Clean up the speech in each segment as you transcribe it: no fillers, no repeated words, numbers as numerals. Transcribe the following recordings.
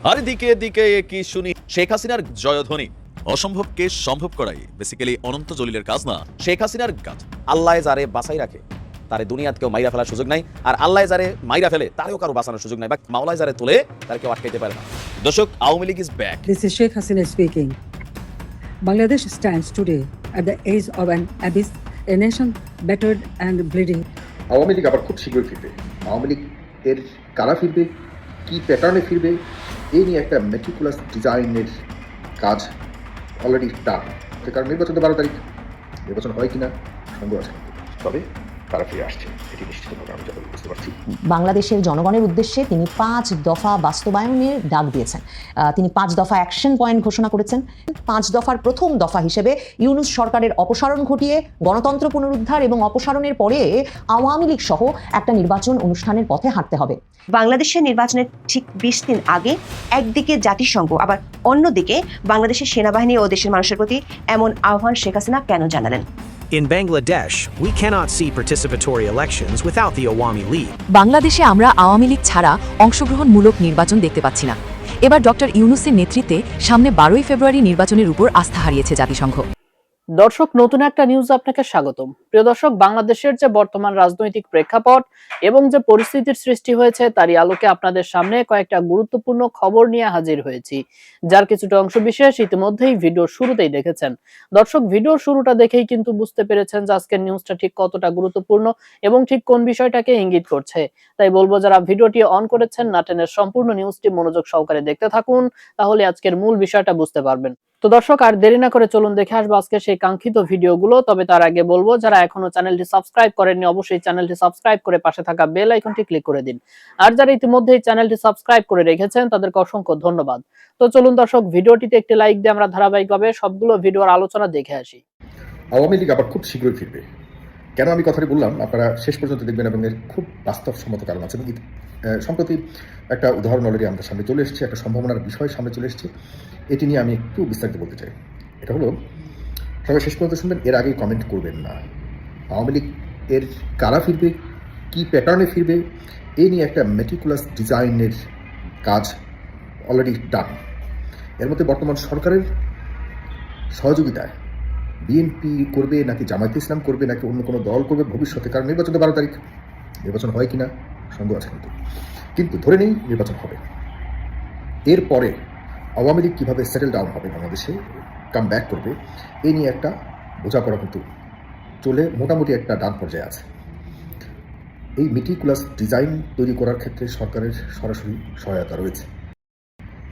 আর দিকে দিকে কি শুনি শেখ হাসিনার জয়ধ্বনি। অসম্ভবকে সম্ভব করাই বেসিক্যালি অনন্ত জলিলের কাজ না, শেখ হাসিনার কাজ। আল্লাহ যারে বাঁচাই রাখে তারে দুনিয়াত কেউ মাইরা ফেলার সুযোগ নাই, আর আল্লাহ যারে মাইরা ফেলে তারেও কারো বাঁচানোর সুযোগ নাই, বা মাওলায় যারে তোলে তার কেউ আটকাইতে পারে না। দর্শক, Awami League is back. This is Sheikh Hasina speaking. Bangladesh stands today at the edge of an abyss, a nation battered and bleeding. Awami League আবার খুব শীঘ্রই ফিরবে। আওয়ামী লীগ এর কারা ফিরবে, কি প্যাটার্নে ফিরবে, এই নিয়ে একটা মেটিকুলাস ডিজাইনের কাজ অলরেডি ডান। কারণ নির্বাচন তো 12 তারিখ, নির্বাচন হয় কিনা সন্দেহ আছে, তবে তারা ফিরে আসছে, এটি নিশ্চিতভাবে আমি যতটুকু বুঝতে পারছি। বাংলাদেশের জনগণের উদ্দেশ্যে তিনি 5 দফা বাস্তবায়নের ডাক দিয়েছেন। তিনি 5 দফা অ্যাকশন পয়েন্ট ঘোষণা করেছেন। 5 দফার প্রথম দফা হিসেবে ইউনূস সরকারের অপসারণ ঘটিয়ে গণতন্ত্র পুনরুদ্ধার এবং অপসারণের পরে আওয়ামী লীগ সহ একটা নির্বাচন অনুষ্ঠানের পথে হাঁটতে হবে। বাংলাদেশের নির্বাচনের ঠিক 20 দিন আগে একদিকে জাতিসংঘ, আবার অন্যদিকে বাংলাদেশের সেনাবাহিনী ও দেশের মানুষের প্রতি এমন আহ্বান শেখ হাসিনা কেন জানালেন? In Bangladesh, we cannot see participatory elections without the Awami League. বাংলাদেশে আমরা আওয়ামী লীগ ছাড়া অংশগ্রহণমূলক নির্বাচন দেখতে পাচ্ছি না। এবার ডক্টর ইউনূসের নেতৃত্বে সামনে 12ই ফেব্রুয়ারি নির্বাচনের উপর আস্থা হারিয়েছে জাতিসংঘ। দর্শক, নতুন একটা নিউজ আপনাকে স্বাগতম। প্রিয় দর্শক, বাংলাদেশের যে বর্তমান রাজনৈতিক প্রেক্ষাপট এবং যে পরিস্থিতির সৃষ্টি হয়েছে তারই আলোকে আপনাদের সামনে কয়েকটা গুরুত্বপূর্ণ খবর নিয়ে হাজির হয়েছি, যার কিছুটা অংশ বিশেষ ইতিমধ্যেই ভিডিওর শুরুতেই দেখেছেন। দর্শক, ভিডিওর শুরুটা দেখেই কিন্তু বুঝতে পেরেছেন যে আজকের নিউজটা ঠিক কতটা গুরুত্বপূর্ণ এবং ঠিক কোন বিষয়টাকে ইঙ্গিত করছে। তাই বলবো, যারা ভিডিওটি অন করেছেন না টেনে সম্পূর্ণ নিউজটি মনোযোগ সহকারে দেখতে থাকুন, তাহলে আজকের মূল বিষয়টা বুঝতে পারবেন। তো দর্শক, আর দেরি না করে চলুন দেখে আসবো আজকে সেই কাঙ্ক্ষিত ভিডিওগুলো। তবে তার আগে বলবো, যারা এখনো চ্যানেলটি সাবস্ক্রাইব করেননি অবশ্যই চ্যানেলটি সাবস্ক্রাইব করে পাশে থাকা বেল আইকনটি ক্লিক করে দিন। আর যারা ইতিমধ্যেই চ্যানেলটি সাবস্ক্রাইব করে রেখেছেন তাদেরকে অসংখ্য ধন্যবাদ। তো চলুন দর্শক, ভিডিওটিতে একটি লাইক দিয়ে আমরা ধারাবাহিকভাবে সবগুলো ভিডিওর আলোচনা দেখে আসি। আওয়ামী লীগ আবার খুব শীঘ্রই ফিরবে। কেন আমি কথাটি বললাম আপনারা শেষ পর্যন্ত দেখবেন, এবং এর খুব বাস্তবসম্মত কারণ আছে। সম্প্রতি একটা উদাহরণ অলরেডি আমাদের সামনে চলে এসেছে, একটা সম্ভাবনার বিষয় সামনে চলে এসেছে, এটি নিয়ে আমি একটু বিস্তারিত বলতে চাই। এটা হলো, সবাই শেষ পর্যন্ত শুনবেন, এর আগেই কমেন্ট করবেন না। আওয়ামী লীগ এর কারা ফিরবে, কি প্যাটার্নে ফিরবে, এই নিয়ে একটা মেটিকুলাস ডিজাইনের কাজ অলরেডি ডান। এর মধ্যে বর্তমান সরকারের সহযোগিতায় বিএনপি করবে নাকি জামায়াতে ইসলাম করবে নাকি অন্য কোনো দল করবে ভবিষ্যতে, কারণ নির্বাচন তো 12 তারিখ, নির্বাচন হয় কিনা সন্দেহ আছে, কিন্তু ধরে নেই নির্বাচন হবে। এরপরে আওয়ামী লীগ কীভাবে সেটেল ডাউন হবে, বাংলাদেশে কাম ব্যাক করবে, এই নিয়ে একটা বোঝাপড়া কিন্তু চলে মোটামুটি একটা ডান পর্যায়ে আছে। এই মেটিকুলাস ডিজাইন তৈরি করার ক্ষেত্রে সরকারের সরাসরি সহায়তা রয়েছে।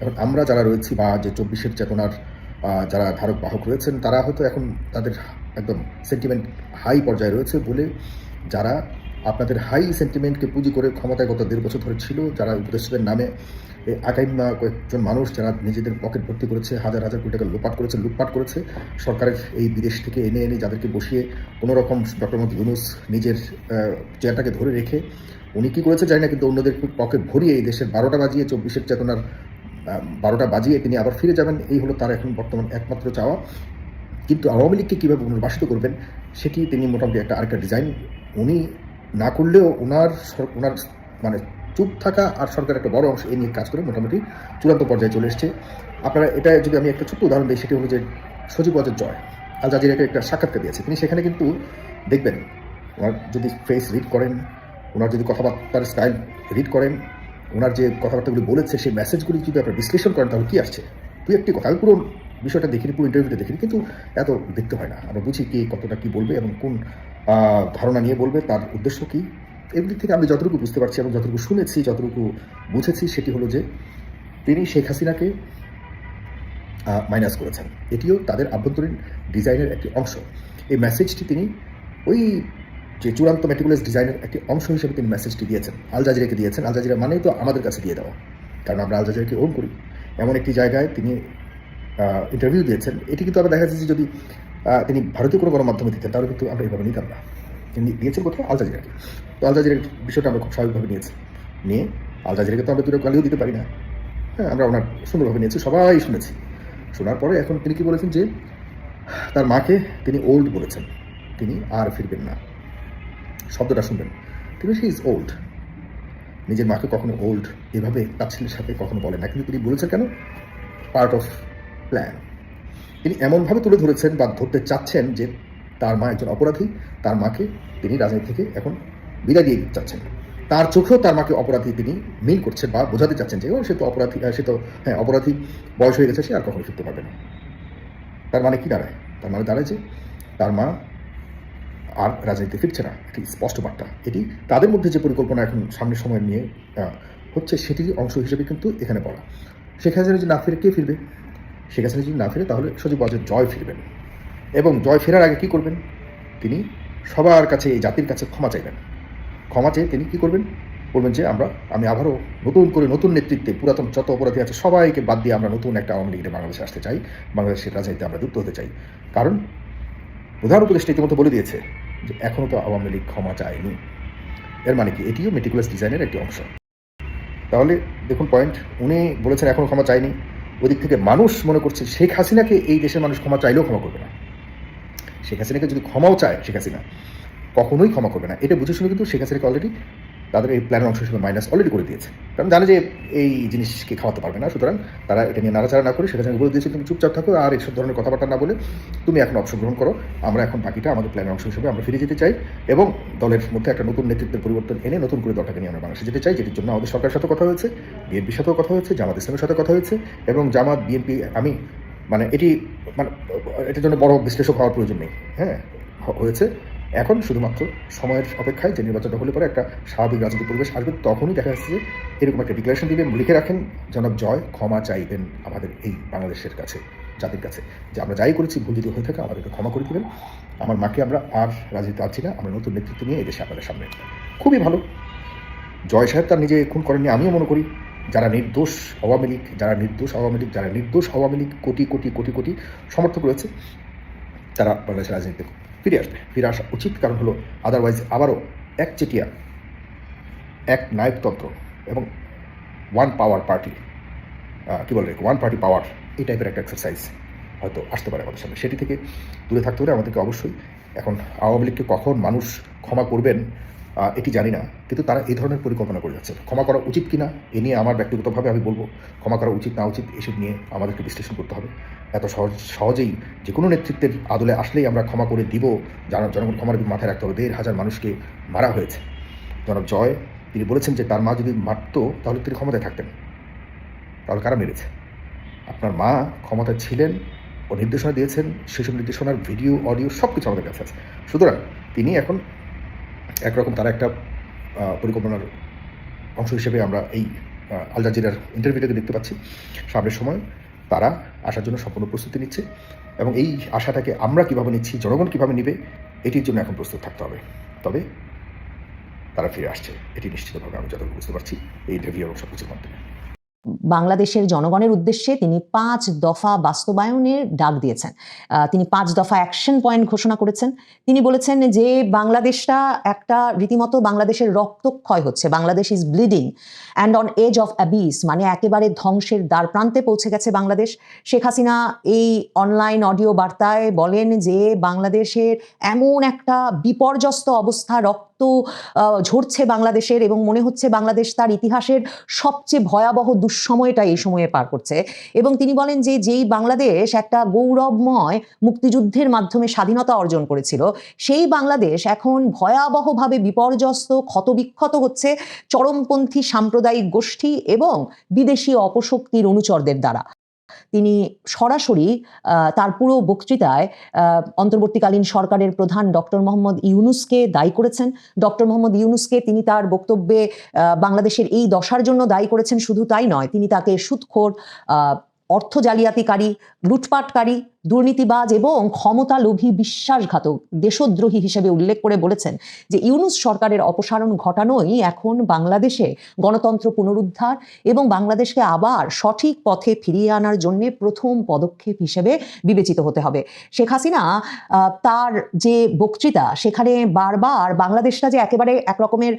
এখন আমরা যারা রয়েছি, বা যে 24-এর চেতনার যারা ধারক বাহক রয়েছেন, তারা হয়তো এখন তাদের একদম সেন্টিমেন্ট হাই পর্যায়ে রয়েছে বলে, যারা আপনাদের হাই সেন্টিমেন্টকে পুঁজি করে ক্ষমতায় গত 1.5 বছর ধরে ছিল, যারা উপদেষ্টাদের নামে আগাইমা কয়েকজন মানুষ যারা নিজেদের পকেট ভর্তি করেছে, হাজার হাজার কোটি টাকা লুটপাট করেছে সরকারের এই বিদেশ থেকে এনে যাদেরকে বসিয়ে কোনোরকম ডক্টর মোহাম্মদ ইউনূস নিজের চেয়ারটাকে ধরে রেখে, উনি কী করেছে জানি না, কিন্তু অন্যদের পকেট ভরিয়ে এই দেশের 12টা বাজিয়ে 24-এর চেতনার 12টা বাজিয়ে তিনি আবার ফিরে যাবেন, এই হলো তার এখন বর্তমান একমাত্র চাওয়া। কিন্তু আওয়ামী লীগকে কীভাবে পুনর্বাসিত করবেন সেটি তিনি মোটামুটি আরেকটা ডিজাইন উনি না করলেও ওনার মানে চুপ থাকা আর সরকার একটা বড় অংশ এই নিয়ে কাজ করে মোটামুটি চূড়ান্ত পর্যায়ে চলে এসছে। আপনারা এটা যদি আমি একটা ছোট্ট উদাহরণ দিই, সেটি হলো যে সজীব ওয়াজেদ জয় আল জাজিরাকে একটা সাক্ষাৎকার দিয়েছে। তিনি সেখানে কিন্তু দেখবেন, ওনার যদি ফেস রিড করেন, ওনার যদি কথাবার্তার স্টাইল রিড করেন, ওনার যে কথাবার্তাগুলি বলেছে সেই মেসেজগুলি যদি আপনারা বিশ্লেষণ করেন, তাহলে কী আসছে তুই একটি কথা। আমি পুরো বিষয়টা দেখিনি, পুরো ইন্টারভিউটা দেখিনি, কিন্তু এত দেখতে হয় না, আমরা বুঝি কে কতটা কী বলবে এবং কোন ধারণা নিয়ে বলবে, তার উদ্দেশ্য কী। এগুলি থেকে আমি যতটুকু বুঝতে পারছি এবং যতটুকু শুনেছি, যতটুকু বুঝেছি, সেটি হলো যে তিনি শেখ হাসিনাকে মাইনাস করেছেন। এটিও তাদের আভ্যন্তরীণ ডিজাইনের একটি অংশ। এই মেসেজটি তিনি ওই যে চূড়ান্ত মেটিকুলাস ডিজাইনের একটি অংশ হিসেবে তিনি মেসেজটি দিয়েছেন, আল জাজিরাকে দিয়েছেন। আল জাজিরা মানেই তো আমাদের কাছে দিয়ে দেওয়া, কারণ আমরা আল জাজিরাকে ওন করি। এমন একটি জায়গায় তিনি ইন্টারভিউ দিয়েছেন। এটি কিন্তু আমরা দেখা যাচ্ছে যদি তিনি ভারতীয় কোনো গণমাধ্যমে দিতেন তাহলে কিন্তু আমরা এইভাবে নিতাম না। তিনি দিয়েছেন কোথাও আল জাজিরাকে। তো আল জাজিরার বিষয়টা আমরা খুব স্বাভাবিকভাবে নিয়ে আল জাজিরাকে তো আমরা দুটো গালিও দিতে পারি না। হ্যাঁ, আমরা ওনার সুন্দরভাবে নিয়েছি, সবাই শুনেছি। শোনার পরে এখন তিনি কি বলেছেন যে তার মাকে তিনি ওল্ড বলেছেন, তিনি আর ফিরবেন না। শব্দটা শুনবেন, তিনি শি ইজ ওল্ড। নিজের মাকে কখনো ওল্ড এভাবে তাচ্ছিল্যের সাথে কখনো বলেন না, কিন্তু তিনি বলেছেন কেন? Part of plan. তিনি এমনভাবে তুলে ধরেছেন বা ধরতে চাচ্ছেন যে তার মা একজন অপরাধী, তার মাকে তিনি রাজনীতি থেকে এখন বিদায় দিয়ে চাচ্ছেন। তার চোখেও তার মাকে অপরাধী তিনি মিন করছেন বা বোঝাতে চাচ্ছেন যে সে তো অপরাধী, অপরাধী, বয়স হয়ে গেছে, সে আর কখনো ফিরতে পারবে না। তার মানে কি দাঁড়ায়? তার মানে দাঁড়ায় যে তার মা আর রাজনীতিতে ফিরছে না। এটি স্পষ্ট বার্তা। এটি তাদের মধ্যে যে পরিকল্পনা এখন সামনের সময় নিয়ে হচ্ছে, সেটির অংশ হিসেবে কিন্তু এখানে বলা। শেখ হাসিনা যদি না ফিরে, কে ফিরবে? শেখ হাসিনা যদি না ফিরে, তাহলে সজীব ওয়াজেদ জয় ফিরবেন, এবং জয় ফেরার আগে কী করবেন? তিনি সবার কাছে, এই জাতির কাছে ক্ষমা চাইবেন। ক্ষমা চেয়ে তিনি কী করবেন? বলবেন যে আমি আবারও নতুন করে, নতুন নেতৃত্বে, পুরাতন যত অপরাধী আছে সবাইকে বাদ দিয়ে আমরা নতুন একটা আওয়ামী লীগের বাংলাদেশে আসতে চাই, বাংলাদেশের রাজনীতিতে আমরা যুক্ত হতে চাই। কারণ প্রধান উপদেষ্টা ইতিমধ্যে বলে দিয়েছে যে এখনও তো আওয়ামী লীগ ক্ষমা চায়নি। এর মানে কি? এটিও মেটিকুলাস ডিজাইনের একটি অংশ। তাহলে দেখুন পয়েন্ট, উনি বলেছেন এখনও ক্ষমা চায়নি। ওদিক থেকে মানুষ মনে করছে শেখ হাসিনাকে এই দেশের মানুষ ক্ষমা চাইলেও ক্ষমা করবে না। শেখ হাসিনাকে যদি ক্ষমাও চায়, শেখ হাসিনা কখনোই ক্ষমা করবে না। এটা বুঝে শুনে কিন্তু শেখ হাসিনাকে অলরেডি তাদের এই প্ল্যানের অংশ হিসেবে মাইনাস অলরেডি করে দিয়েছে। কারণ জানে যে এই জিনিসকে খাওয়াতে পারবে না, সুতরাং তারা এটা নিয়ে নাড়াচাড়া না করে শেখ হাসিনাকে বলে দিয়েছে তুমি চুপচাপ থাকো, আর এইসব ধরনের কথাবার্তা না বলে তুমি এখন অংশগ্রহণ করো, আমরা এখন বাকিটা আমাদের প্ল্যানের অংশ হিসেবে আমরা ফিরে যেতে চাই, এবং দলের মধ্যে একটা নতুন নেতৃত্বের পরিবর্তন এনে নতুন করে দলটাকে নিয়ে আমরা বাংলাদেশে যেতে চাই, যেটির জন্য আমাদের সরকারের সাথে কথা হয়েছে, বিএনপির সাথেও কথা হয়েছে, জামাত ইসলামের সাথে কথা হয়েছে, এবং জামাত, বিএনপি, আমি এটার জন্য বড় বিশ্লেষক হওয়ার প্রয়োজন নেই, হয়েছে। এখন শুধুমাত্র সময়ের অপেক্ষায় যে নির্বাচনটা হলে পরে একটা স্বাভাবিক রাজনৈতিক পরিবেশ আসবে, তখনই দেখা যাচ্ছে যে এরকম একটা ডিক্লারেশন দিবেন, লিখে রাখেন জনাব জয় ক্ষমা চাইবেন আমাদের এই বাংলাদেশের কাছে, জাতির কাছে, যে আমরা যাই করেছি ভুল যদি হয়ে থাকে আমাদেরকে ক্ষমা করে দেবেন, আমার মাকে আমরা আর রাজনীতি আছি না, আমরা নতুন নেতৃত্ব নিয়ে এদেশে আপনাদের সামনে। খুবই ভালো। জয় সাহেব তার নিজে খুন করেননি, আমিও মনে করি যারা নির্দোষ আওয়ামী লীগ, যারা নির্দোষ আওয়ামী লীগ কোটি কোটি কোটি কোটি সমর্থক রয়েছে, তারা বাংলাদেশের রাজনীতিতে ফিরে আসা উচিত। কারণ হলো আদারওয়াইজ আবারও একচেটিয়া এক নায়কতন্ত্র এবং one power party, one party power, এই টাইপের একটা এক্সারসাইজ হয়তো আসতে পারে আমাদের সামনে। সেটি থেকে দূরে থাকতে হলে আমাদেরকে অবশ্যই, এখন আওয়ামী লীগকে কখন মানুষ ক্ষমা করবেন এটি জানি না, কিন্তু তারা এই ধরনের পরিকল্পনা করে যাচ্ছে। ক্ষমা করা উচিত কিনা এ নিয়ে আমার ব্যক্তিগতভাবে আমি বলবো, ক্ষমা করা উচিত না উচিত এসব নিয়ে আমাদেরকে বিশ্লেষণ করতে হবে। এত সহজেই যে কোনো নেতৃত্বের আদলে আসলেই আমরা ক্ষমা করে দিব, জনগণ ক্ষমার মাথায় রাখতে হবে। 1,500 মানুষকে মারা হয়েছে। জনাব জয় তিনি বলেছেন যে তার মা যদি মারত তাহলে তিনি ক্ষমতায় থাকতেন। তাহলে কারা মেরেছে? আপনার মা ক্ষমতায় ছিলেন, ও নির্দেশনা দিয়েছেন, সেসব নির্দেশনার ভিডিও, অডিও সব কিছু আমাদের কাছে আছে। সুতরাং তিনি এখন একরকম তারা একটা পরিকল্পনার অংশ হিসেবে আমরা এই আল জাজিরার ইন্টারভিউটাকে দেখতে পাচ্ছি। সামনের সময় তারা আসার জন্য সম্পূর্ণ প্রস্তুতি নিচ্ছে, এবং এই আশাটাকে আমরা কীভাবে নিচ্ছি, জনগণ কীভাবে নেবে, এটির জন্য এখন প্রস্তুত থাকতে হবে। তবে তারা ফিরে আসছে, এটি নিশ্চিতভাবে আমি যতটুকু বুঝতে পারছি এই ইন্টারভিউ এবং সব কিছুর মাধ্যমে। বাংলাদেশের জনগণের উদ্দেশ্যে তিনি 5 দফা বাস্তবায়নের ডাক দিয়েছেন। তিনি 5 দফা অ্যাকশন পয়েন্ট ঘোষণা করেছেন। তিনি বলেছেন যে বাংলাদেশটা একটা রীতিমতো বাংলাদেশের রক্তক্ষয় হচ্ছে, Bangladesh is bleeding and on edge of abyss, মানে একেবারে ধ্বংসের দ্বার প্রান্তে পৌঁছে গেছে বাংলাদেশ। শেখ হাসিনা এই অনলাইন অডিও বার্তায় বলেন যে বাংলাদেশের এমন একটা বিপর্যস্ত অবস্থা, রক্ত ঝরছে বাংলাদেশের, এবং মনে হচ্ছে বাংলাদেশ তার ইতিহাসের সবচেয়ে ভয়াবহ দুঃসময়টা এই সময়ে পার করছে। এবং তিনি বলেন যে যেই বাংলাদেশ একটা গৌরবময় মুক্তিযুদ্ধের মাধ্যমে স্বাধীনতা অর্জন করেছিল, সেই বাংলাদেশ এখন ভয়াবহভাবে বিপর্যস্ত, ক্ষতবিক্ষত হচ্ছে চরমপন্থী সাম্প্রদায়িক গোষ্ঠী এবং বিদেশি অপশক্তির অনুচরদের দ্বারা। তিনি সরাসরি তার পুরো বক্তৃতায় অন্তর্বর্তীকালীন সরকারের প্রধান ডক্টর মোহাম্মদ ইউনূসকে দায়ী করেছেন। ডক্টর মোহাম্মদ ইউনূসকে তিনি তার বক্তব্যে বাংলাদেশের এই দশার জন্য দায়ী করেছেন। শুধু তাই নয়, তিনি তাকে সুদখোর, অর্থ জালিয়াতিকারী, লুটপাটকারী, দুর্নীতিবাজ এবং ক্ষমতালোভী, বিশ্বাসঘাতক, দেশদ্রোহী হিসেবে উল্লেখ করে বলেছেন যে ইউনূস সরকারের অপসারণ ঘটানোই এখন বাংলাদেশে গণতন্ত্র পুনরুদ্ধার এবং বাংলাদেশকে আবার সঠিক পথে ফিরিয়ে আনার জন্য প্রথম পদক্ষেপ হিসেবে বিবেচিত হতে হবে। শেখ হাসিনা তার যে বক্তৃতা, সেখানে বারবার বাংলাদেশটা যে একেবারে একরকমের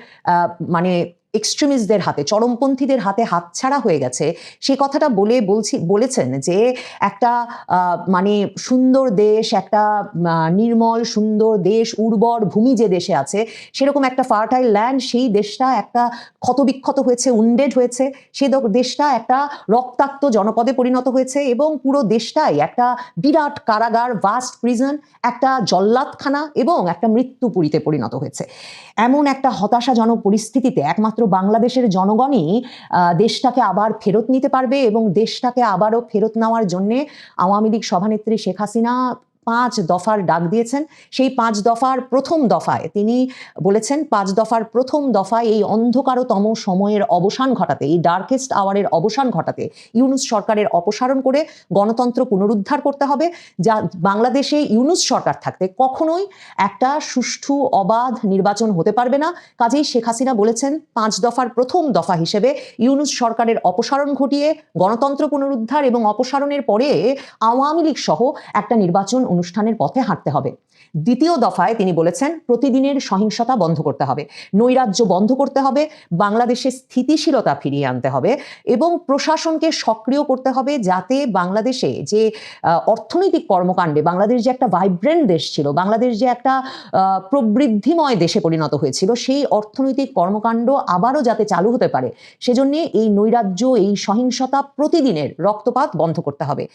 এক্সট্রিমিস্টদের হাতে, চরমপন্থীদের হাতে হাতছাড়া হয়ে গেছে, সে কথাটা বলেছেন যে একটা মানে সুন্দর দেশ, একটা নির্মল সুন্দর দেশ, উর্বর ভূমি যে দেশে আছে, সেরকম একটা ফার্টাইল ল্যান্ড, সেই দেশটা একটা ক্ষতবিক্ষত হয়েছে, উন্ডেড হয়েছে, সে দেশটা একটা রক্তাক্ত জনপদে পরিণত হয়েছে এবং পুরো দেশটাই একটা বিরাট কারাগার, ভাস্ট প্রিজন, একটা জল্লাদখানা এবং একটা মৃত্যুপুরীতে পরিণত হয়েছে। এমন একটা হতাশাজনক পরিস্থিতিতে একমাত্র বাংলাদেশের জনগণই দেশটাকে আবার ফেরত নিতে পারবে এবং দেশটাকে আবারও ফেরত নেওয়ার জন্যে আওয়ামী লীগ সভানেত্রী শেখ হাসিনা 5 দফার ডাক দিয়েছেন। সেই 5 দফার প্রথম দফায় তিনি বলেছেন, 5 দফার প্রথম দফায় এই অন্ধকারতম সময়ের অবসান ঘটাতে, এই ডার্কেস্ট আওয়ারের অবসান ঘটাতে ইউনূস সরকারের অপসারণ করে গণতন্ত্র পুনরুদ্ধার করতে হবে। যা বাংলাদেশে ইউনূস সরকার থাকতে কখনোই একটা সুষ্ঠু অবাধ নির্বাচন হতে পারবে না। কাজেই শেখ হাসিনা বলেছেন 5 দফার প্রথম দফা হিসেবে ইউনূস সরকারের অপসারণ ঘটিয়ে গণতন্ত্র পুনরুদ্ধার এবং অপসারণের পরে আওয়ামী লীগ সহ একটা নির্বাচন অনুষ্ঠানের পথে হাঁটতে হবে। দ্বিতীয় দফায় তিনি বলেছেন প্রতিদিনের সহিংসতা বন্ধ করতে হবে, নৈরাজ্য বন্ধ করতে হবে, বাংলাদেশে স্থিতিশীলতা ফিরিয়ে আনতে হবে এবং প্রশাসনকে সক্রিয় করতে হবে, যাতে বাংলাদেশে যে অর্থনৈতিক কর্মকাণ্ডে বাংলাদেশ যে একটা ভাইব্রেন্ট দেশ ছিল, বাংলাদেশ যে একটা প্রবৃদ্ধিময় দেশে পরিণত হয়েছিল, সেই অর্থনৈতিক কর্মকাণ্ড আবারও যাতে চালু হতে পারে, সেজন্য এই নৈরাজ্য, এই সহিংসতা, প্রতিদিনের রক্তপাত বন্ধ করতে হবে।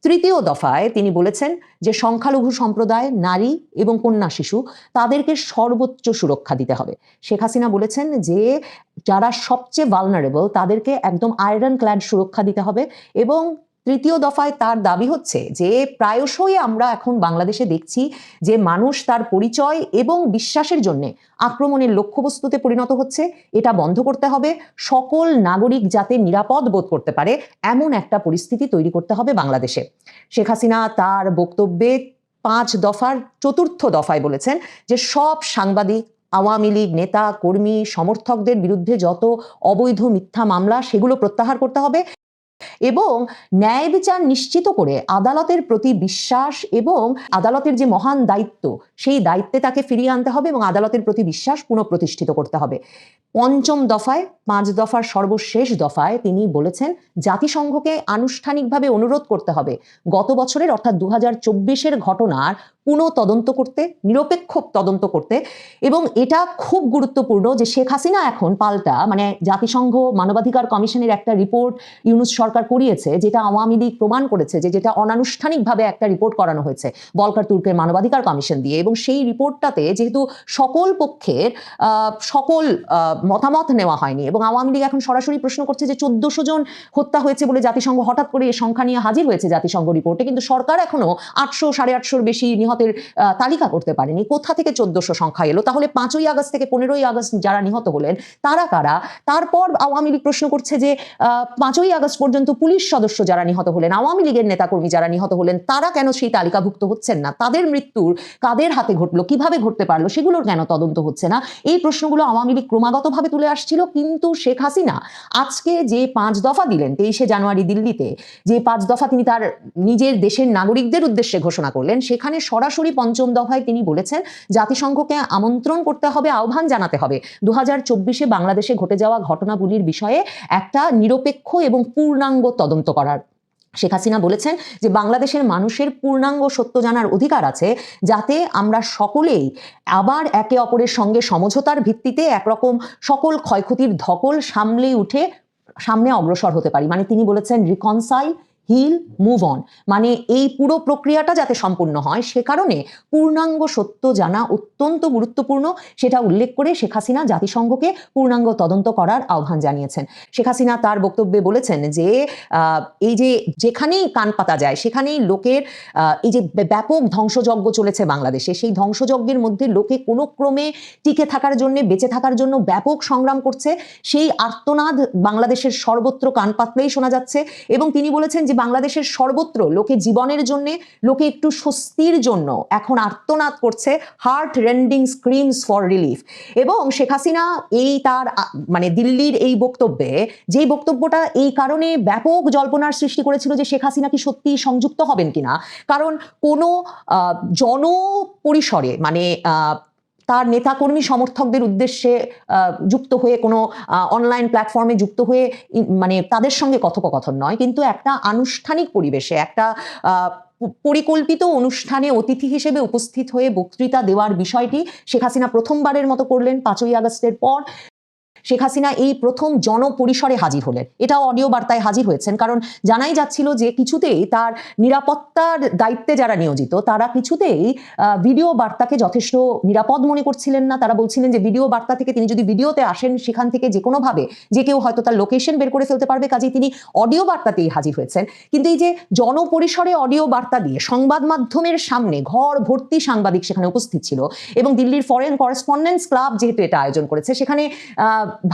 তৃতীয় দফায় তিনি বলেছেন যে সংখ্যালঘু সম্প্রদায়, নারী এবং কন্যা শিশু, তাদেরকে সর্বোচ্চ সুরক্ষা দিতে হবে। শেখ হাসিনা বলেছেন যে যারা সবচেয়ে ভালনারেবল তাদেরকে একদম আয়রন ক্ল্যাড সুরক্ষা দিতে হবে। এবং তৃতীয় দফায় তার দাবি হচ্ছে যে প্রায়শই আমরা এখন বাংলাদেশে দেখছি যে মানুষ তার পরিচয় এবং বিশ্বাসের জন্য আক্রমণের লক্ষ্যবস্তুতে পরিণত হচ্ছে, এটা বন্ধ করতে হবে। সকল নাগরিক যাতে নিরাপদ বোধ করতে পারে এমন একটা পরিস্থিতি তৈরি করতে হবে বাংলাদেশে। শেখ হাসিনা তার বক্তব্যে 5 দফার চতুর্থ দফায় বলেছেন যে সব সাংবাদিক, আওয়ামী লীগ নেতা, কর্মী, সমর্থকদের বিরুদ্ধে যত অবৈধ মিথ্যা মামলা সেগুলো প্রত্যাহার করতে হবে এবং ন্যায় বিচার নিশ্চিত করে আদালতের প্রতি বিশ্বাস এবং আদালতের যে মহান দায়িত্ব, সেই দায়িত্বে তাকে ফিরিয়ে আনতে হবে এবং আদালতের প্রতি বিশ্বাস পুনঃপ্রতিষ্ঠিত করতে হবে। পঞ্চম দফায়, 5 দফার সর্বশেষ দফায় তিনি বলেছেন জাতিসংঘকে আনুষ্ঠানিকভাবে অনুরোধ করতে হবে গত বছরের অর্থাৎ 2024-এর ঘটনার পুনঃ তদন্ত করতে, নিরপেক্ষ তদন্ত করতে। এবং এটা খুব গুরুত্বপূর্ণ যে শেখ হাসিনা এখন পাল্টা মানে জাতিসংঘ মানবাধিকার কমিশনের একটা রিপোর্ট ইউনূস সরকার করিয়েছে, যেটা আওয়ামী লীগ প্রমাণ করেছে যে যেটা অনানুষ্ঠানিকভাবে একটা রিপোর্ট করানো হয়েছে ভলকার তুর্কের মানবাধিকার কমিশন দিয়ে। এবং সেই রিপোর্টটাতে যেহেতু সকল পক্ষের সকল মতামত নেওয়া হয়নি এবং আওয়ামী লীগ এখন সরাসরি প্রশ্ন করছে যে 1400 জন হত্যা হয়েছে বলে জাতিসংঘ হঠাৎ করে এই সংখ্যা নিয়ে হাজির হয়েছে জাতিসংঘ রিপোর্টে, কিন্তু সরকার এখনো 800, 850-এর বেশি নিহতের তালিকা করতে পারেনি। কোথা থেকে 1400 সংখ্যা এলো? তাহলে 5ই আগস্ট থেকে 15ই আগস্ট যারা নিহত হলেন তারা কারা? তারপর আওয়ামী লীগ প্রশ্ন করছে যে 5ই আগস্ট পর্যন্ত পুলিশ সদস্য যারা নিহত হলেন, আওয়ামী লীগের নেতাকর্মী যারা নিহত হলেন, তারা কেন সেই তালিকাভুক্ত হচ্ছেন না? তাদের মৃত্যুর কাদের হাতে ঘটলো, কিভাবে ঘটতে পারলো, সেগুলোর কেন তদন্ত হচ্ছে না? এই প্রশ্নগুলো আওয়ামী লীগ ক্রমাগতভাবে তুলে আসছিল। কিন্তু শেখ হাসিনা আজকে যে 5 দফা দিলেন 23শে জানুয়ারি দিল্লিতে, যে 5 দফা তিনি তার নিজের দেশের নাগরিকদের উদ্দেশ্যে ঘোষণা করলেন, সেখানে সরাসরি পঞ্চম দফায় তিনি বলেছেন জাতিসংঘকে আমন্ত্রণ করতে হবে, আহ্বান জানাতে হবে 2024-এ বাংলাদেশে ঘটে যাওয়া ঘটনাগুলির বিষয়ে একটা নিরপেক্ষ এবং পূর্ণাঙ্গ তদন্ত করার। শেখ হাসিনা বলেছেন যে বাংলাদেশের মানুষের পূর্ণাঙ্গ সত্য জানার অধিকার আছে, যাতে আমরা সকলেই আবার একে অপরের সঙ্গে সমঝোতার ভিত্তিতে একরকম সকল ক্ষয়ক্ষতির ধকল সামনে অগ্রসর হতে পারি। মানে তিনি বলেছেন রিকনসাইল, হিল, মুভ অন, মানে এই পুরো প্রক্রিয়াটা যাতে সম্পূর্ণ হয় সে কারণে পূর্ণাঙ্গ সত্য জানা অত্যন্ত গুরুত্বপূর্ণ, সেটা উল্লেখ করে শেখ হাসিনা জাতিসংঘকে পূর্ণাঙ্গ তদন্ত করার আহ্বান জানিয়েছেন। শেখ হাসিনা তার বক্তব্যে বলেছেন যে এই যে যেখানেই কান পাতা যায় সেখানেই লোকের এই যে ব্যাপক ধ্বংসযজ্ঞ চলেছে বাংলাদেশে, সেই ধ্বংসযজ্ঞের মধ্যে লোকে কোনো ক্রমে টিকে থাকার জন্য, বেঁচে থাকার জন্য ব্যাপক সংগ্রাম করছে। সেই আর্তনাদ বাংলাদেশের সর্বত্র কান পাতলেই শোনা যাচ্ছে এবং তিনি বলেছেন যে বাংলাদেশের সর্বত্র লোকে জীবনের জন্য, লোকে একটু স্বস্তির জন্য এখন আর্তনাদ করছে, heart rending screams for relief. এবং শেখ হাসিনা এই তার মানে দিল্লির এই বক্তব্যে, যেই বক্তব্যটা এই কারণে ব্যাপক জল্পনার সৃষ্টি করেছিল যে শেখ হাসিনা কি সত্যি সংযুক্ত হবেন কিনা, কারণ কোনো জনপরিসরে মানে তার নেতাকর্মী সমর্থকদের উদ্দেশ্যে যুক্ত হয়ে কোনো অনলাইন প্ল্যাটফর্মে যুক্ত হয়ে মানে তাদের সঙ্গে কথোপকথন নয়, কিন্তু একটা আনুষ্ঠানিক পরিবেশে একটা পরিকল্পিত অনুষ্ঠানে অতিথি হিসেবে উপস্থিত হয়ে বক্তৃতা দেওয়ার বিষয়টি শেখ হাসিনা প্রথমবারের মতো করলেন 5ই আগস্টের পর। শেখ হাসিনা এই প্রথম জনপরিসরে হাজির হলেন, এটাও অডিও বার্তায় হাজির হয়েছেন, কারণ জানাই যাচ্ছিল যে কিছুতেই তার নিরাপত্তার দায়িত্বে যারা নিয়োজিত তারা কিছুতেই ভিডিও বার্তাকে যথেষ্ট নিরাপদ মনে করছিলেন না। তারা বলছিলেন যে ভিডিও বার্তা থেকে তিনি যদি ভিডিওতে আসেন সেখান থেকে যে কোনোভাবে যে কেউ হয়তো তার লোকেশন বের করে ফেলতে পারবে, কাজেই তিনি অডিও বার্তাতেই হাজির হয়েছেন। কিন্তু এই যে জনপরিসরে অডিও বার্তা দিয়ে সংবাদ মাধ্যমের সামনে ঘর ভর্তি সাংবাদিক সেখানে উপস্থিত ছিল, এবং দিল্লির ফরেন করেসপন্ডেন্স ক্লাব যেহেতু এটা আয়োজন করেছে, সেখানে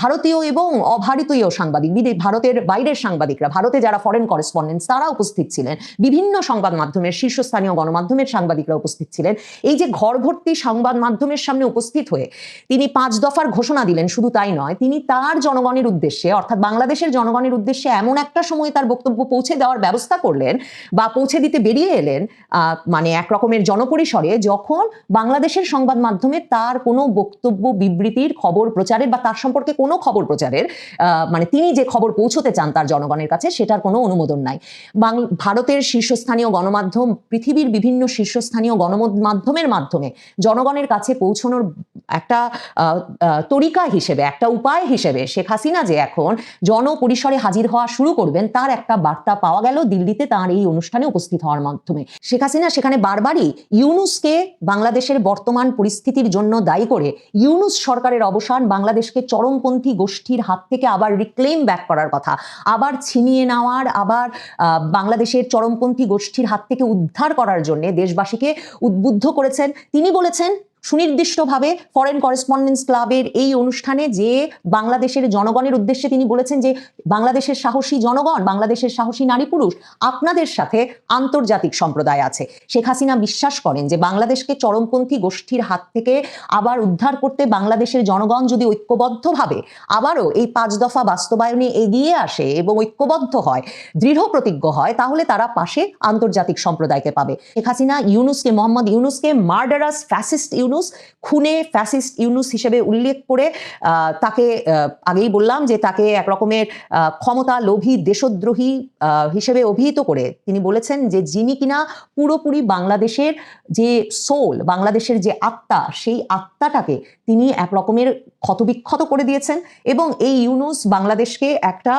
ভারতীয় এবং অভারতীয় সাংবাদিক, ভারতের বাইরের সাংবাদিকরা, ভারতে যারা ফরেন করেসপন্ডেন্স তারা উপস্থিত ছিলেন, বিভিন্ন সংবাদ মাধ্যমের শীর্ষস্থানীয় গণমাধ্যমের সাংবাদিকরা উপস্থিত ছিলেন। এই যে ঘর ভর্তি সংবাদ মাধ্যমের সামনে উপস্থিত হয়ে তিনি 5 দফার ঘোষণা দিলেন, শুধু তাই নয়, তিনি তার জনগণের উদ্দেশ্যে অর্থাৎ বাংলাদেশের জনগণের উদ্দেশ্যে এমন একটা সময় তার বক্তব্য পৌঁছে দেওয়ার ব্যবস্থা করলেন বা পৌঁছে দিতে বেরিয়ে এলেন মানে এক রকমের জনপরিসরে, যখন বাংলাদেশের সংবাদ মাধ্যমে তার কোনো বক্তব্য বিবৃতির খবর প্রচারের বা তার সম্পর্কে কোনো খবর প্রচারের মানে তিনি যে খবর পৌঁছতে চান তার জনগণের কাছে সেটার কোনো অনুমোদন নাই। ভারতের শীর্ষস্থানীয় গণমাধ্যম, পৃথিবীর বিভিন্ন শীর্ষস্থানীয় গণমাধ্যমের মাধ্যমে জনগণের কাছে পৌঁছানোর একটা তরিকা হিসেবে, একটা উপায় হিসেবে শেখ হাসিনা যে এখন জনপরিসরে হাজির হওয়া শুরু করবেন তার একটা বার্তা পাওয়া গেল দিল্লিতে তার এই অনুষ্ঠানে উপস্থিত হওয়ার মাধ্যমে। শেখ হাসিনা সেখানে বারবারই ইউনুসকে বাংলাদেশের বর্তমান পরিস্থিতির জন্য দায়ী করে ইউনুস সরকারের অবসান, বাংলাদেশকে চরমপন্থী গোষ্ঠীর হাত থেকে আবার রিক্লেম ব্যাক করার কথা, আবার ছিনিয়ে নেওয়ার, আবার বাংলাদেশের চরমপন্থী গোষ্ঠীর হাত থেকে উদ্ধার করার জন্য দেশবাসীকে উদ্বুদ্ধ করেছেন। তিনি বলেছেন সুনির্দিষ্টভাবে ফরেন করেসপন্ডেন্স ক্লাবের এই অনুষ্ঠানে যে বাংলাদেশের জনগণের উদ্দেশ্যে তিনি বলেছেন যে বাংলাদেশের সাহসী জনগণ, বাংলাদেশের সাহসী নারী পুরুষ, আপনাদের সাথে আন্তর্জাতিক সম্প্রদায় আছে। শেখ হাসিনা বিশ্বাস করেন যে বাংলাদেশকে চরমপন্থী গোষ্ঠীর হাত থেকে আবার উদ্ধার করতে বাংলাদেশের জনগণ যদি ঐক্যবদ্ধভাবে আবারও এই 5 দফা বাস্তবায়নে এগিয়ে আসে এবং ঐক্যবদ্ধ হয়, দৃঢ় প্রতিজ্ঞ হয়, তাহলে তারা পাশে আন্তর্জাতিক সম্প্রদায়কে পাবে। শেখ হাসিনা ইউনুসকে, মোহাম্মদ ইউনুসকে মার্ডারাস ফ্যাসিস্ট ইউনুস, খুনে ফ্যাসিস্ট ইউনুস হিসেবে উল্লেখ করে তাকে আগেই বললাম যে তাকে এক রকমের ক্ষমতা লোভী দেশদ্রোহী হিসেবে অভিহিত করে তিনি বলেছেন যে যিনি কিনা পুরোপুরি বাংলাদেশের যে সোল, বাংলাদেশের যে আত্মা, সেই আত্মাটাকে তিনি এক রকমের ক্ষতবিক্ষত করে দিয়েছেন, এবং এই ইউনুস বাংলাদেশকে একটা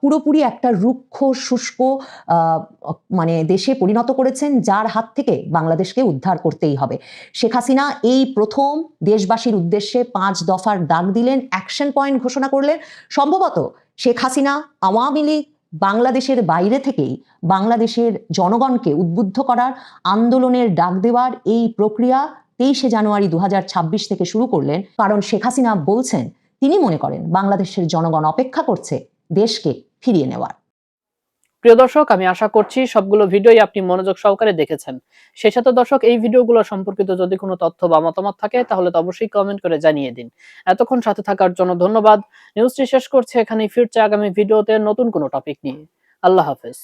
পুরোপুরি একটা রুক্ষ শুষ্ক মানে দেশে পরিণত করেছেন, যার হাত থেকে বাংলাদেশকে উদ্ধার করতেই হবে। শেখ হাসিনা এই প্রথম দেশবাসীর উদ্দেশ্যে 5 দফার ডাক দিলেন, অ্যাকশন পয়েন্ট ঘোষণা করলেন। সম্ভবত শেখ হাসিনা আওয়ামী লীগ বাংলাদেশের বাইরে থেকেই বাংলাদেশের জনগণকে উদ্বুদ্ধ করার, আন্দোলনের ডাক দেওয়ার এই প্রক্রিয়া 23শে জানুয়ারি 2026 থেকে শুরু করলেন, কারণ শেখ হাসিনা বলছেন তিনি মনে করেন বাংলাদেশের জনগণ অপেক্ষা করছে দেশকে ফিরিয়ে নেওয়ার। প্রিয় দর্শক, আমি আশা করছি সবগুলো ভিডিওই আপনি মনোযোগ সহকারে দেখেছেন। সেই সাথে দর্শক, এই ভিডিওগুলো সম্পর্কিত যদি কোনো তথ্য বা মতামত থাকে তাহলে তো অবশ্যই কমেন্ট করে জানিয়ে দিন। এতক্ষণ সাথে থাকার জন্য ধন্যবাদ। নিউজটি শেষ করছে এখানেই, ফিরছে আগামী ভিডিওতে নতুন কোনো টপিক নিয়ে। আল্লাহ হাফেজ।